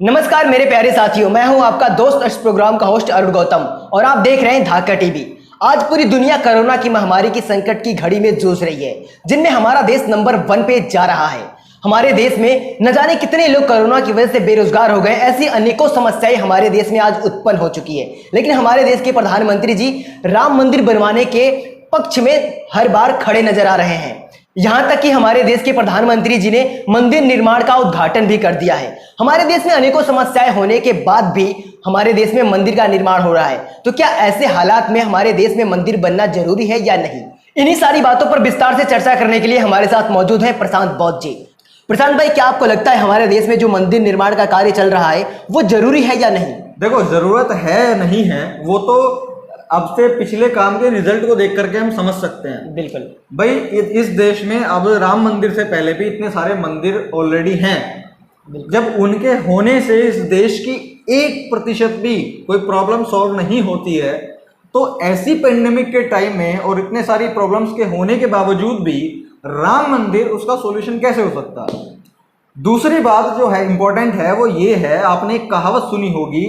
नमस्कार मेरे प्यारे साथियों, मैं हूं आपका दोस्त इस प्रोग्राम का होस्ट अरुण गौतम और आप देख रहे हैं धाका टीवी। आज पूरी दुनिया कोरोना की महामारी की संकट की घड़ी में जूझ रही है, जिनमें हमारा देश नंबर 1 पे जा रहा है। हमारे देश में न जाने कितने लोग कोरोना की वजह से बेरोजगार हो गए। ऐसी अनेकों समस्याएं हमारे देश में आज उत्पन्न हो चुकी है, लेकिन हमारे देश के प्रधानमंत्री जी राम मंदिर बनवाने के पक्ष में हर बार खड़े नजर आ रहे हैं। यहां तक कि हमारे देश के प्रधानमंत्री जी ने मंदिर निर्माण का उद्घाटन भी कर दिया है। हमारे देश में अनेकों समस्याएं होने के बाद भी हमारे देश में मंदिर का निर्माण हो रहा है, तो क्या ऐसे हालात में हमारे देश में मंदिर बनना जरूरी है या नहीं? इन्हीं सारी बातों पर विस्तार से चर्चा करने के लिए हमारे साथ मौजूद है प्रशांत बौद्ध जी। प्रशांत भाई, क्या आपको लगता है हमारे देश में जो मंदिर निर्माण का कार्य चल रहा है वो जरूरी है या नहीं? देखो, जरूरत है नहीं है वो तो अब से पिछले काम के रिजल्ट को देख करके हम समझ सकते हैं। बिल्कुल भाई, इस देश में अब राम मंदिर से पहले भी इतने सारे मंदिर ऑलरेडी हैं। जब उनके होने से इस देश की 1% भी कोई प्रॉब्लम सॉल्व नहीं होती है, तो ऐसी पेंडेमिक के टाइम में और इतने सारी प्रॉब्लम्स के होने के बावजूद भी राम मंदिर उसका सॉल्यूशन कैसे हो सकता है? दूसरी बात जो है इंपॉर्टेंट है वो ये है, आपने एक कहावत सुनी होगी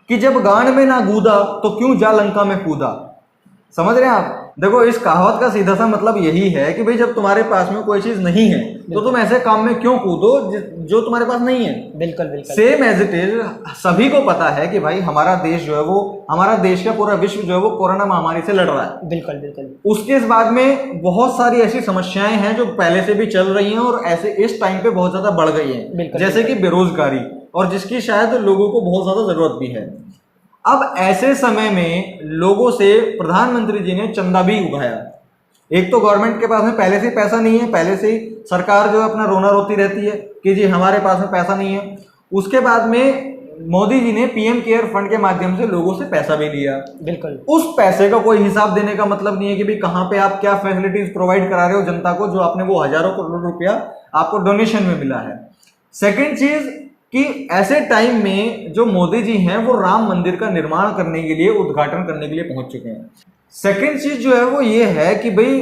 कि जब गांड में ना गूदा तो क्यों जा लंका में कूदा। समझ रहे हैं आप? देखो, इस कहावत का सीधा सा मतलब यही है कि भाई जब तुम्हारे पास में कोई चीज नहीं है तो तुम ऐसे काम में क्यों कूदो जो तुम्हारे पास नहीं है। बिल्कुल बिल्कुल सेम एज इट इज सभी को पता है कि भाई हमारा देश जो है वो, हमारा देश का पूरा विश्व जो है वो कोरोना महामारी से लड़ रहा है। बिल्कुल बिल्कुल उसके बाद में बहुत सारी ऐसी समस्याएं हैं जो पहले से भी चल रही हैं और ऐसे इस टाइम पे बहुत ज्यादा बढ़ गई हैं, जैसे कि बेरोजगारी, और जिसकी शायद लोगों को बहुत ज्यादा जरूरत भी है। अब ऐसे समय में लोगों से प्रधानमंत्री जी ने चंदा भी उगाया। एक तो गवर्नमेंट के पास में पहले से पैसा नहीं है, पहले से ही सरकार जो है अपना रोना रोती रहती है कि जी हमारे पास में पैसा नहीं है। उसके बाद में मोदी जी ने पीएम केयर फंड के माध्यम से लोगों से पैसा भी लिया। बिल्कुल उस पैसे का कोई हिसाब देने का मतलब नहीं है कि भाई कहाँ पे आप क्या फैसिलिटीज प्रोवाइड करा रहे हो जनता को, जो आपने वो हजारों करोड़ रुपया आपको डोनेशन में मिला है। सेकेंड चीज कि ऐसे टाइम में जो मोदी जी हैं वो राम मंदिर का निर्माण करने के लिए, उद्घाटन करने के लिए पहुंच चुके हैं। सेकेंड चीज जो है वो ये है कि भाई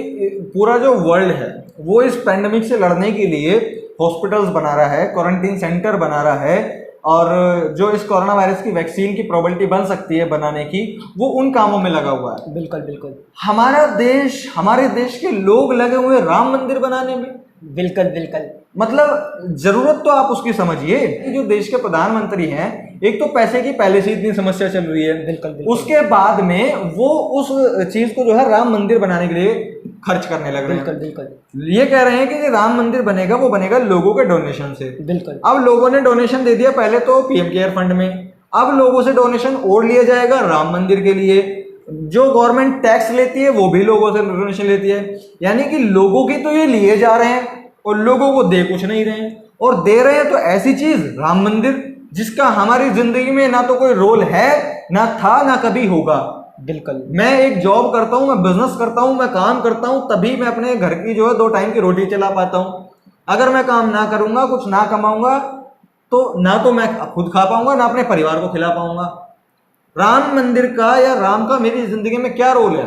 पूरा जो वर्ल्ड है वो इस पैंडेमिक से लड़ने के लिए हॉस्पिटल्स बना रहा है, क्वारंटीन सेंटर बना रहा है, और जो इस कोरोना वायरस की वैक्सीन की प्रोबेबिलिटी बन सकती है बनाने की, वो उन कामों में लगा हुआ है। बिल्कुल बिल्कुल हमारे देश के लोग लगे हुए राम मंदिर बनाने में। बिल्कुल बिल्कुल मतलब जरूरत तो आप उसकी समझिए कि जो देश के प्रधानमंत्री हैं, एक तो पैसे की पहले से इतनी समस्या चल रही है, बिल्कुल उसके बाद में वो उस चीज को जो है राम मंदिर बनाने के लिए खर्च करने लग रहे हैं। बिल्कुल ये कह रहे हैं कि राम मंदिर बनेगा वो बनेगा लोगों के डोनेशन से। बिल्कुल अब लोगों ने डोनेशन दे दिया पहले तो पीएम केयर फंड में, अब लोगों से डोनेशन और लिया जाएगा राम मंदिर के लिए। जो गवर्नमेंट टैक्स लेती है वो भी लोगों से डोनेशन लेती है, यानी कि लोगों की तो ये लिए जा रहे हैं और लोगों को दे कुछ नहीं रहे हैं, और दे रहे हैं तो ऐसी चीज राम मंदिर जिसका हमारी जिंदगी में ना तो कोई रोल है, ना था, ना कभी होगा। बिल्कुल मैं एक जॉब करता हूँ, मैं बिजनेस करता हूँ, मैं काम करता हूँ, तभी मैं अपने घर की जो है 2 टाइम की रोटी चला पाता हूँ। अगर मैं काम ना करूंगा, कुछ ना कमाऊंगा, तो ना तो मैं खुद खा पाऊंगा ना अपने परिवार को खिला पाऊंगा। राम मंदिर का या राम का मेरी जिंदगी में क्या रोल है?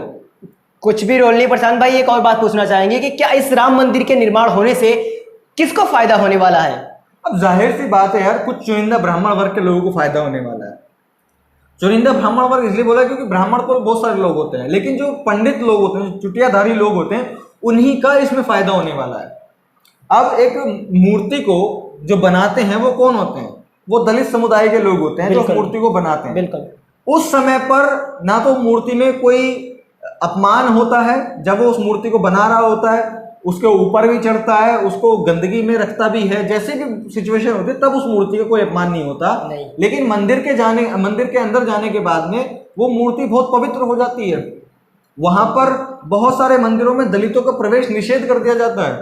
कुछ भी रोल नहीं। प्रशांत भाई, एक और बात पूछना चाहेंगे कि क्या इस राम मंदिर के निर्माण होने से किसको फायदा होने वाला है? अब जाहिर सी बात है यार, कुछ चुनिंदा ब्राह्मण वर्ग के लोगों को फायदा होने वाला है। चुनिंदा ब्राह्मण वर्ग इसलिए बोला क्योंकि ब्राह्मण तो बहुत सारे लोग होते हैं, लेकिन जो पंडित लोग होते हैं, चुटियाधारी लोग होते हैं, उन्हीं का इसमें फायदा होने वाला है। अब एक मूर्ति को जो बनाते हैं वो कौन होते हैं? वो दलित समुदाय के लोग होते हैं जो मूर्ति को बनाते हैं। बिल्कुल उस समय पर ना तो मूर्ति में कोई अपमान होता है, जब वो उस मूर्ति को बना रहा होता है उसके ऊपर भी चढ़ता है, उसको गंदगी में रखता भी है, जैसे भी सिचुएशन होती है तब उस मूर्ति का कोई अपमान नहीं होता नहीं। लेकिन मंदिर के अंदर जाने के बाद में वो मूर्ति बहुत पवित्र हो जाती है। वहां पर बहुत सारे मंदिरों में दलितों का प्रवेश निषेध कर दिया जाता है।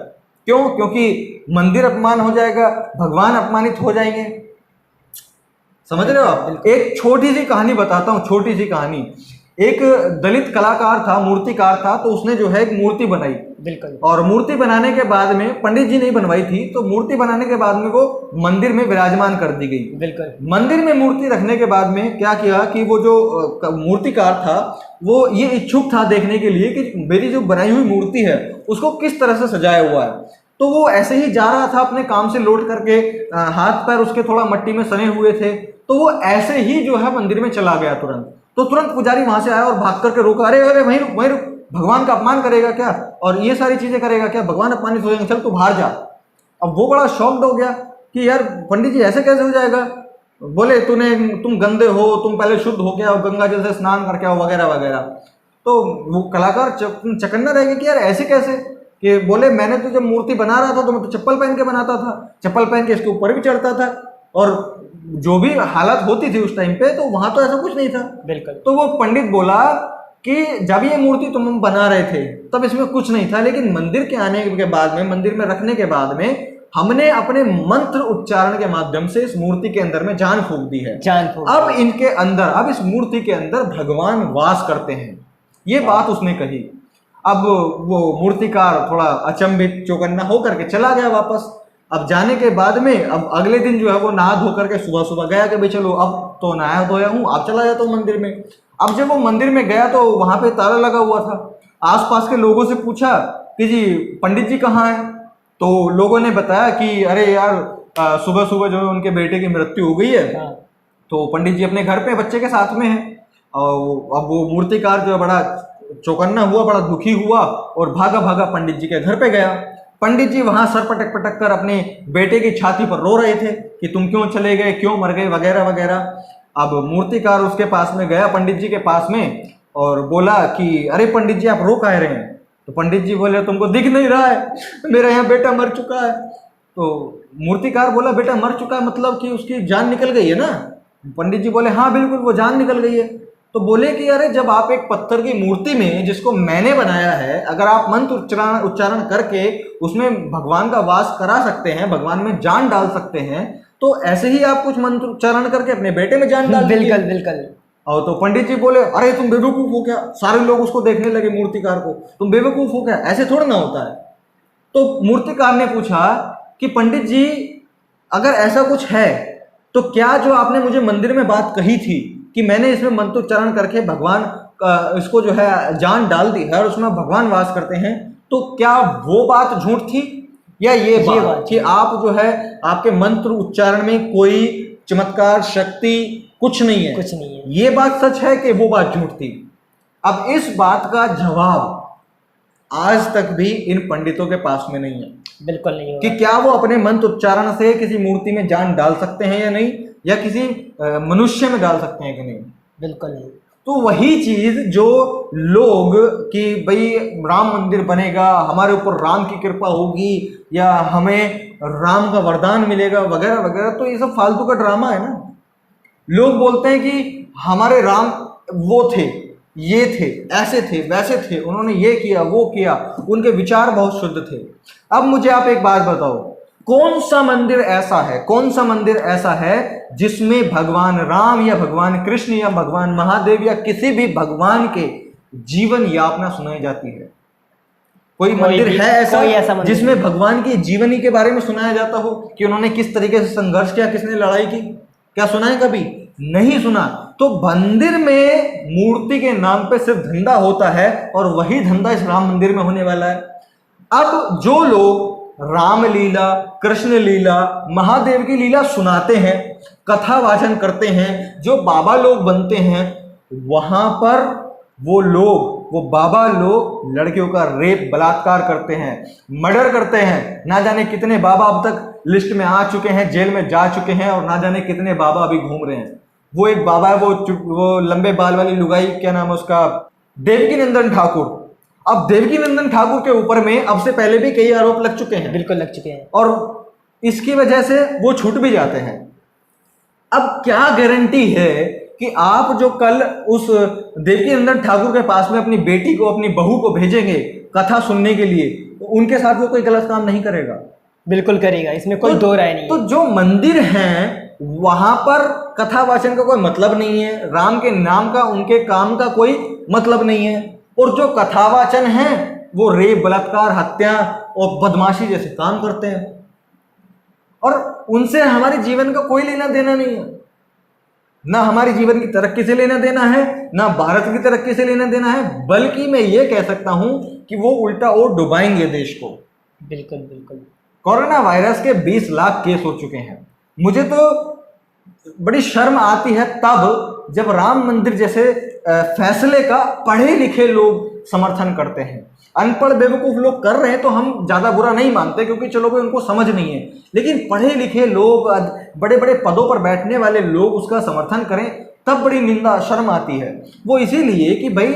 क्यों? क्योंकि मंदिर अपमान हो जाएगा, भगवान अपमानित हो जाएंगे। समझ रहे हो आप? एक छोटी सी कहानी बताता हूँ, छोटी सी कहानी। एक दलित कलाकार था, मूर्तिकार था, तो उसने जो है एक मूर्ति बनाई। बिल्कुल और मूर्ति बनाने के बाद में, पंडित जी नहीं बनवाई थी, तो मूर्ति बनाने के बाद में वो मंदिर में विराजमान कर दी गई। बिल्कुल मंदिर में मूर्ति रखने के बाद में क्या किया कि वो जो मूर्तिकार था वो ये इच्छुक था देखने के लिए कि मेरी जो बनाई हुई मूर्ति है उसको किस तरह से सजाया हुआ है। तो वो ऐसे ही जा रहा था अपने काम से लौट करके, हाथ पैर उसके थोड़ा मट्टी में सने हुए थे, तो वो ऐसे ही जो है मंदिर में चला गया तुरंत। तो तुरंत पुजारी वहां से आया और भाग करके रोका, अरे अरे वहीं रुक वहीं रुक, भगवान का अपमान करेगा क्या और ये सारी चीजें करेगा क्या, भगवान अपमानित हो जाएंगे, चल तू बाहर जा। अब वो बड़ा शॉक्ड हो गया कि यार पंडित जी ऐसे कैसे हो जाएगा। बोले तुम गंदे हो, तुम पहले शुद्ध हो गया, गंगा जल से स्नान करके आओ वगैरह वगैरह। तो वो कलाकार चकन्ना रह गया कि यार ऐसे कैसे, कि बोले मैंने तो जब मूर्ति बना रहा था तो मैं तो चप्पल पहन के बनाता था, चप्पल पहन के इसके ऊपर भी चढ़ता था, और जो भी हालत होती थी उस टाइम पे तो वहां तो ऐसा कुछ नहीं था। बिल्कुल। तो वो पंडित बोला कि जब ये मूर्ति तुम बना रहे थे तब इसमें कुछ नहीं था, लेकिन मंदिर के आने के बाद में, मंदिर में रखने के बाद में हमने अपने मंत्र उच्चारण के माध्यम से इस मूर्ति के अंदर में जान फूंक दी है। अब इनके अंदर, अब इस मूर्ति के अंदर भगवान वास करते हैं, ये बात उसने कही। अब वो मूर्तिकार थोड़ा अचंभित चौकन्ना होकर के चला गया वापस। अब जाने के बाद में अब अगले दिन जो है वो नहा धो करके सुबह सुबह गया कि भाई चलो अब तो नहाया धोया हूँ, अब चला जाता हूँ मंदिर में। अब जब वो मंदिर में गया तो वहां पे ताला लगा हुआ था। आसपास के लोगों से पूछा कि जी पंडित जी कहाँ हैं, तो लोगों ने बताया कि अरे यार सुबह सुबह जो है उनके बेटे की मृत्यु हो गई है। तो पंडित जी अपने घर पे बच्चे के साथ में हैं। और अब वो मूर्तिकार जो है बड़ा चौकन्ना हुआ, बड़ा दुखी हुआ और भागा भागा पंडित जी के घर पे गया। पंडित जी वहां सर पटक पटक कर अपने बेटे की छाती पर रो रहे थे कि तुम क्यों चले गए, क्यों मर गए वगैरह वगैरह। अब मूर्तिकार उसके पास में गया, पंडित जी के पास में, और बोला कि अरे पंडित जी आप रो काहे रहे हैं। तो पंडित जी बोले तुमको दिख नहीं रहा है, मेरा यहाँ बेटा मर चुका है। तो मूर्तिकार बोला बेटा मर चुका है मतलब कि उसकी जान निकल गई है ना। पंडित जी बोले हाँ बिल्कुल वो जान निकल गई है। तो बोले कि अरे जब आप एक पत्थर की मूर्ति में, जिसको मैंने बनाया है, अगर आप मंत्र उच्चारण करके उसमें भगवान का वास करा सकते हैं, भगवान में जान डाल सकते हैं, तो ऐसे ही आप कुछ मंत्र उच्चारण करके अपने बेटे में जान डाल दीजिए। बिल्कुल बिल्कुल। और तो पंडित जी बोले अरे तुम बेवकूफ हो क्या। सारे लोग उसको देखने लगे मूर्तिकार को, तुम बेवकूफ हो क्या, ऐसे थोड़ा ना होता है। तो मूर्तिकार ने पूछा कि पंडित जी अगर ऐसा कुछ है तो क्या जो आपने मुझे मंदिर में बात कही थी कि मैंने इसमें मंत्रोच्चारण करके भगवान इसको जो है जान डाल दी है और उसमें भगवान वास करते हैं, तो क्या वो बात झूठ थी या ये बात कि आप जो है आपके मंत्र उच्चारण में कोई चमत्कार शक्ति कुछ नहीं है, कुछ नहीं है, ये बात सच है कि वो बात झूठ थी। अब इस बात का जवाब आज तक भी इन पंडितों के पास में नहीं है। बिल्कुल नहीं होगा। कि क्या वो अपने मंत्र उच्चारण से किसी मूर्ति में जान डाल सकते हैं या नहीं, या किसी मनुष्य में डाल सकते हैं कि नहीं। बिल्कुल नहीं। तो वही चीज जो लोग कि भाई राम मंदिर बनेगा, हमारे ऊपर राम की कृपा होगी, या हमें राम का वरदान मिलेगा वगैरह वगैरह, तो ये सब फालतू का ड्रामा है ना। लोग बोलते हैं कि हमारे राम वो थे, ये थे, ऐसे थे, वैसे थे, उन्होंने ये किया वो किया, उनके विचार बहुत शुद्ध थे। अब मुझे आप एक बात बताओ, कौन सा मंदिर ऐसा है, कौन सा मंदिर ऐसा है जिसमें भगवान राम या भगवान कृष्ण या भगवान महादेव या किसी भी भगवान के जीवन यातना सुनाई जाती है? कोई मंदिर है ऐसा जिसमें भगवान की जीवनी के बारे में सुनाया जाता हो कि उन्होंने किस तरीके से संघर्ष किया, किसने लड़ाई की? क्या सुना है कभी? नहीं सुना। तो मंदिर में मूर्ति के नाम पे सिर्फ धंधा होता है, और वही धंधा इस राम मंदिर में होने वाला है। अब जो लोग रामलीला, कृष्ण लीला, महादेव की लीला सुनाते हैं, कथा वाचन करते हैं, जो बाबा लोग बनते हैं, वहां पर वो बाबा लोग लड़कियों का रेप बलात्कार करते हैं, मर्डर करते हैं। ना जाने कितने बाबा अब तक लिस्ट में आ चुके हैं, जेल में जा चुके हैं, और ना जाने कितने बाबा अभी घूम रहे हैं। वो एक बाबा है, वो लंबे बाल वाली लुगाई, क्या नाम है उसका, देवकीनंदन ठाकुर। अब देवकीनंदन ठाकुर के ऊपर में अब से पहले भी कई आरोप लग चुके हैं। बिल्कुल लग चुके हैं, और इसकी वजह से वो छूट भी जाते हैं। अब क्या गारंटी है कि आप जो कल उस देवकीनंदन ठाकुर के पास में अपनी बेटी को, अपनी बहू को भेजेंगे कथा सुनने के लिए, तो उनके साथ वो कोई गलत काम नहीं करेगा? बिल्कुल करेगा, इसमें कोई दो राय नहीं। तो जो मंदिर हैं वहां पर कथा वाचन का कोई मतलब नहीं है, राम के नाम का, उनके काम का कोई मतलब नहीं है। और जो कथावाचन है वो रेप, बलात्कार, हत्या और बदमाशी जैसे काम करते हैं, और उनसे हमारे जीवन का कोई लेना देना नहीं है। ना हमारी जीवन की तरक्की से लेना देना है, ना भारत की तरक्की से लेना देना है, बल्कि मैं ये कह सकता हूं कि वो उल्टा और डुबाएंगे देश को। बिल्कुल बिल्कुल। कोरोना वायरस के 20 लाख केस हो चुके हैं। मुझे तो बड़ी शर्म आती है तब जब राम मंदिर जैसे फैसले का पढ़े लिखे लोग समर्थन करते हैं। अनपढ़ बेवकूफ लोग कर रहे हैं तो हम ज़्यादा बुरा नहीं मानते, क्योंकि चलो भाई उनको समझ नहीं है, लेकिन पढ़े लिखे लोग, बड़े बड़े पदों पर बैठने वाले लोग उसका समर्थन करें तब बड़ी निंदा, शर्म आती है। वो इसीलिए कि भाई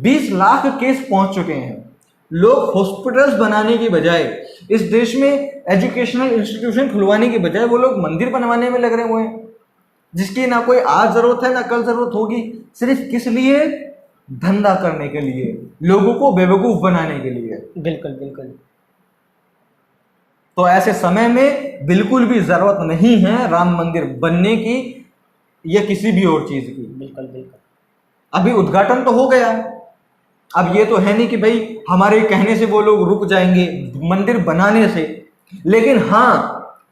20 लाख केस पहुंच चुके हैं। लोग हॉस्पिटल्स बनाने की बजाय, इस देश में एजुकेशनल इंस्टीट्यूशन खुलवाने की बजाय वो लोग मंदिर बनवाने में लग रहे हुए हैं, जिसकी ना कोई आज जरूरत है ना कल जरूरत होगी। सिर्फ किस लिए? धंधा करने के लिए, लोगों को बेवकूफ बनाने के लिए। बिल्कुल बिल्कुल। तो ऐसे समय में बिल्कुल भी जरूरत नहीं है राम मंदिर बनने की या किसी भी और चीज की। बिल्कुल बिल्कुल। अभी उद्घाटन तो हो गया, अब ये तो है नहीं कि भाई हमारे कहने से वो लोग रुक जाएंगे मंदिर बनाने से। लेकिन हाँ,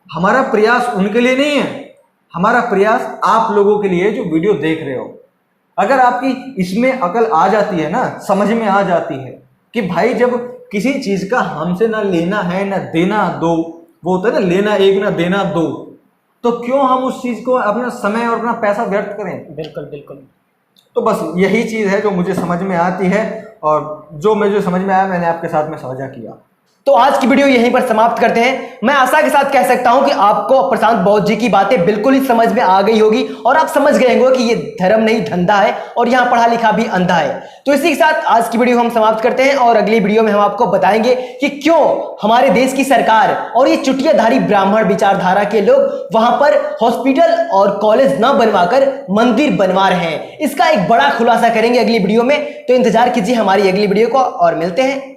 हमारा प्रयास उनके लिए नहीं है, हमारा प्रयास आप लोगों के लिए जो वीडियो देख रहे हो। अगर आपकी इसमें अकल आ जाती है ना, समझ में आ जाती है कि भाई जब किसी चीज का हमसे ना लेना है ना देना दो, वो होता है ना लेना एक ना देना दो, तो क्यों हम उस चीज को अपना समय और अपना पैसा व्यर्थ करें। बिल्कुल बिल्कुल। तो बस यही चीज है जो मुझे समझ में आती है, और जो मुझे समझ में आया मैंने आपके साथ में साझा किया। तो आज की वीडियो यहीं पर समाप्त करते हैं। मैं आशा के साथ कह सकता हूं कि आपको प्रशांत बौद्ध जी की बातें बिल्कुल ही समझ में आ गई होगी और आप समझ गए होंगे कि ये धर्म नहीं धंधा है और यहाँ पढ़ा लिखा भी अंधा है। तो इसी के साथ आज की वीडियो हम समाप्त करते हैं और अगली वीडियो में हम आपको बताएंगे कि क्यों हमारे देश की सरकार और ये चुटियाधारी ब्राह्मण विचारधारा के लोग वहां पर हॉस्पिटल और कॉलेज न बनवाकर मंदिर बनवा रहे हैं। इसका एक बड़ा खुलासा करेंगे अगली वीडियो में, तो इंतजार कीजिए हमारी अगली वीडियो को और मिलते हैं